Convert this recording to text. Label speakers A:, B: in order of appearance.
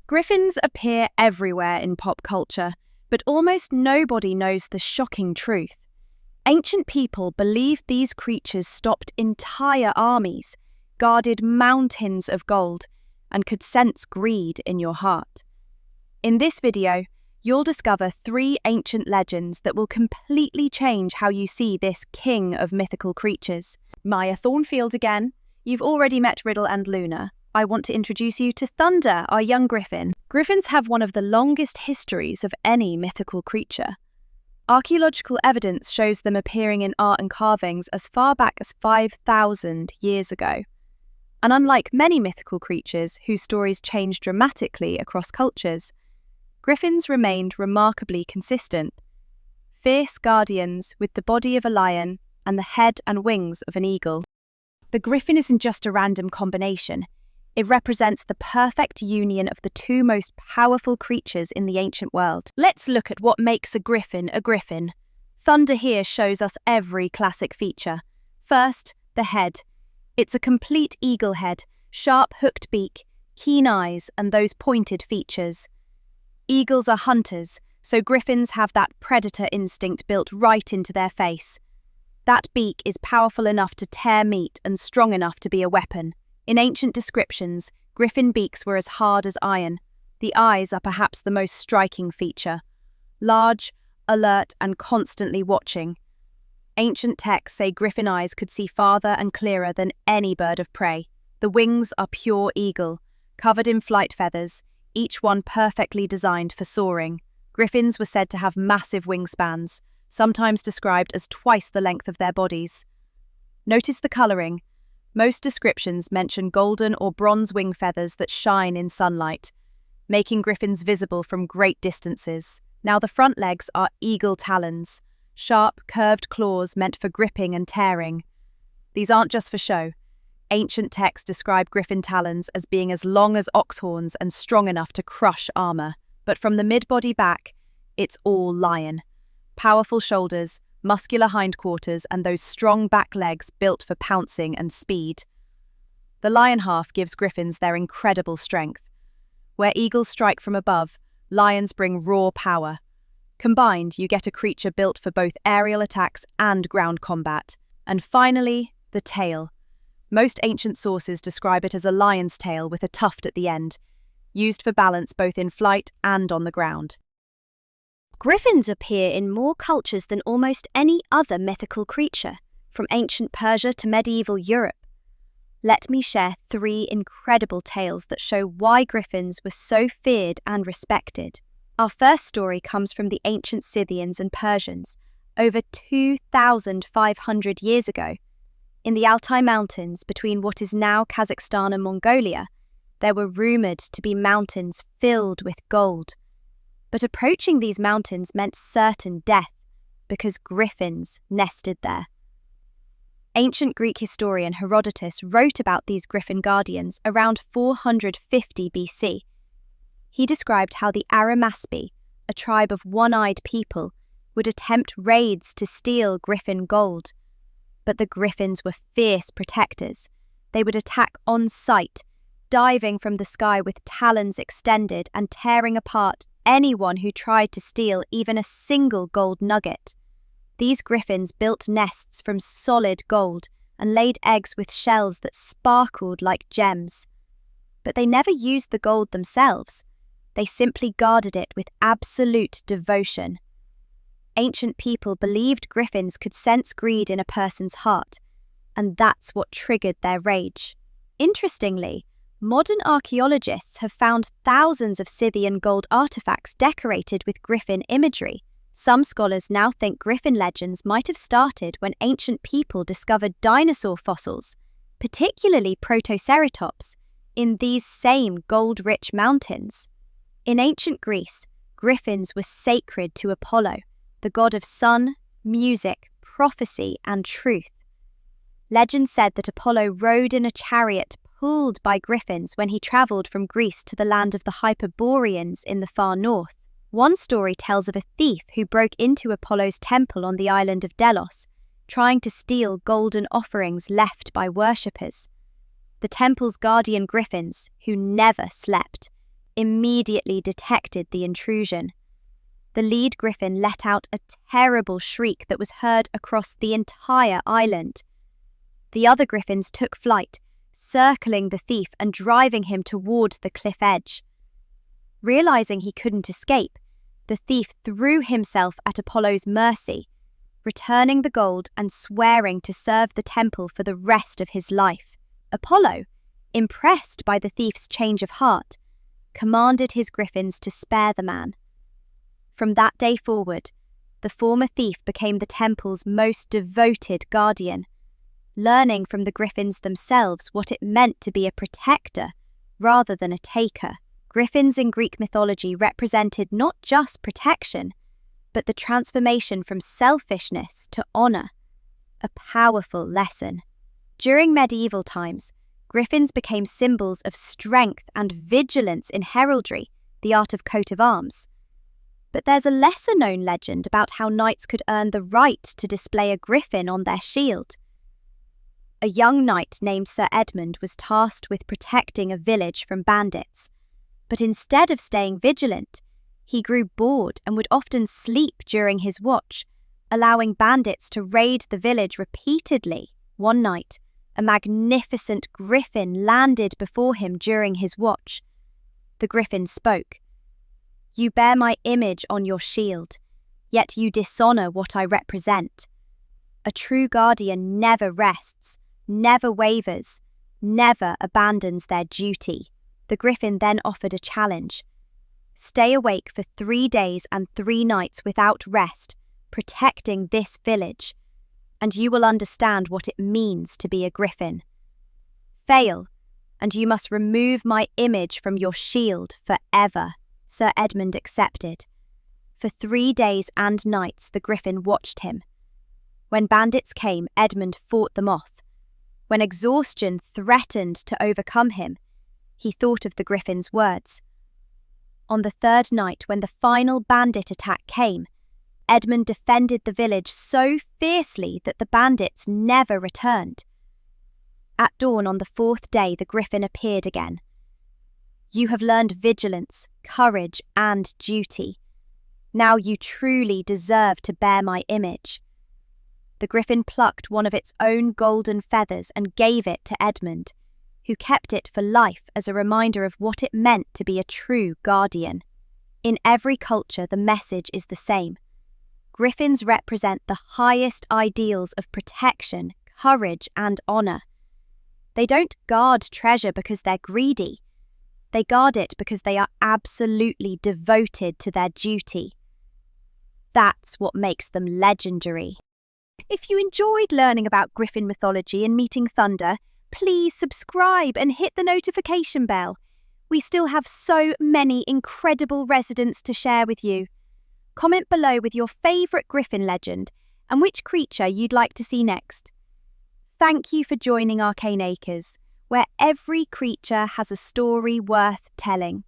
A: Griffins appear everywhere in pop culture, but almost nobody knows the shocking truth. Ancient people believed these creatures stopped entire armies, guarded mountains of gold, and could sense greed in your heart. In this video, you'll discover 3 ancient legends that will completely change how you see this king of mythical creatures. Maya Thornfield again. You've already met Riddle and Luna. I want to introduce you to Thunder, our young griffin. Griffins have one of the longest histories of any mythical creature. Archaeological evidence shows them appearing in art and carvings as far back as 5,000 years ago. And unlike many mythical creatures whose stories change dramatically across cultures, griffins remained remarkably consistent. Fierce guardians with the body of a lion and the head and wings of an eagle. The griffin isn't just a random combination. It represents the perfect union of the 2 most powerful creatures in the ancient world. Let's look at what makes a griffin a griffin. Thunder here shows us every classic feature. First, the head. It's a complete eagle head, sharp hooked beak, keen eyes, and those pointed features. Eagles are hunters, so griffins have that predator instinct built right into their face. That beak is powerful enough to tear meat and strong enough to be a weapon. In ancient descriptions, griffin beaks were as hard as iron. The eyes are perhaps the most striking feature. Large, alert, and constantly watching. Ancient texts say griffin eyes could see farther and clearer than any bird of prey. The wings are pure eagle, covered in flight feathers, each one perfectly designed for soaring. Griffins were said to have massive wingspans, sometimes described as twice the length of their bodies. Notice the colouring. Most descriptions mention golden or bronze wing feathers that shine in sunlight, making griffins visible from great distances. Now the front legs are eagle talons, sharp, curved claws meant for gripping and tearing. These aren't just for show. Ancient texts describe griffin talons as being as long as ox horns and strong enough to crush armour. But from the mid-body back, it's all lion. Powerful shoulders, muscular hindquarters, and those strong back legs built for pouncing and speed. The lion half gives griffins their incredible strength. Where eagles strike from above, lions bring raw power. Combined, you get a creature built for both aerial attacks and ground combat. And finally, the tail. Most ancient sources describe it as a lion's tail with a tuft at the end, used for balance both in flight and on the ground.
B: Griffins appear in more cultures than almost any other mythical creature, from ancient Persia to medieval Europe. Let me share 3 incredible tales that show why griffins were so feared and respected. Our first story comes from the ancient Scythians and Persians, over 2,500 years ago. In the Altai Mountains, between what is now Kazakhstan and Mongolia, there were rumoured to be mountains filled with gold. But approaching these mountains meant certain death, because griffins nested there. Ancient Greek historian Herodotus wrote about these griffin guardians around 450 BC. He described how the Arimaspi, a tribe of one-eyed people, would attempt raids to steal griffin gold. But the griffins were fierce protectors. They would attack on sight, diving from the sky with talons extended and tearing apart anyone who tried to steal even a single gold nugget. These griffins built nests from solid gold and laid eggs with shells that sparkled like gems. But they never used the gold themselves. They simply guarded it with absolute devotion. Ancient people believed griffins could sense greed in a person's heart, and that's what triggered their rage. Interestingly, modern archaeologists have found thousands of Scythian gold artifacts decorated with griffin imagery. Some scholars now think griffin legends might have started when ancient people discovered dinosaur fossils, particularly Protoceratops, in these same gold-rich mountains. In ancient Greece, griffins were sacred to Apollo, the god of sun, music, prophecy, and truth. Legend said that Apollo rode in a chariot pulled by griffins when he travelled from Greece to the land of the Hyperboreans in the far north. One story tells of a thief who broke into Apollo's temple on the island of Delos, trying to steal golden offerings left by worshippers. The temple's guardian griffins, who never slept, immediately detected the intrusion. The lead griffin let out a terrible shriek that was heard across the entire island. The other griffins took flight, circling the thief and driving him towards the cliff edge. Realizing he couldn't escape, the thief threw himself at Apollo's mercy, returning the gold and swearing to serve the temple for the rest of his life. Apollo, impressed by the thief's change of heart, commanded his griffins to spare the man. From that day forward, the former thief became the temple's most devoted guardian, learning from the griffins themselves what it meant to be a protector rather than a taker. Griffins in Greek mythology represented not just protection, but the transformation from selfishness to honor, a powerful lesson. During medieval times, griffins became symbols of strength and vigilance in heraldry, the art of coat of arms. But there's a lesser-known legend about how knights could earn the right to display a griffin on their shield. A young knight named Sir Edmund was tasked with protecting a village from bandits, but instead of staying vigilant, he grew bored and would often sleep during his watch, allowing bandits to raid the village repeatedly. One night, a magnificent griffin landed before him during his watch. The griffin spoke. "You bear my image on your shield, yet you dishonor what I represent. A true guardian never rests, never wavers, never abandons their duty." The griffin then offered a challenge. "Stay awake for 3 days and 3 nights without rest, protecting this village, and you will understand what it means to be a griffin. Fail, and you must remove my image from your shield forever." Sir Edmund accepted. For 3 days and nights the griffin watched him. When bandits came, Edmund fought them off. When exhaustion threatened to overcome him, he thought of the griffin's words. On the 3rd night, when the final bandit attack came, Edmund defended the village so fiercely that the bandits never returned. At dawn on the 4th day, the griffin appeared again. "You have learned vigilance, courage, and duty. Now you truly deserve to bear my image." The griffin plucked one of its own golden feathers and gave it to Edmund, who kept it for life as a reminder of what it meant to be a true guardian. In every culture, the message is the same. Griffins represent the highest ideals of protection, courage, and honor. They don't guard treasure because they're greedy. They guard it because they are absolutely devoted to their duty. That's what makes them legendary. If you enjoyed learning about Griffin mythology and meeting thunder, please subscribe and hit the notification bell. We still have so many incredible residents to share with you. Comment below with your favourite Griffin legend and which creature you'd like to see next. Thank you for joining Arcane Acres, where every creature has a story worth telling.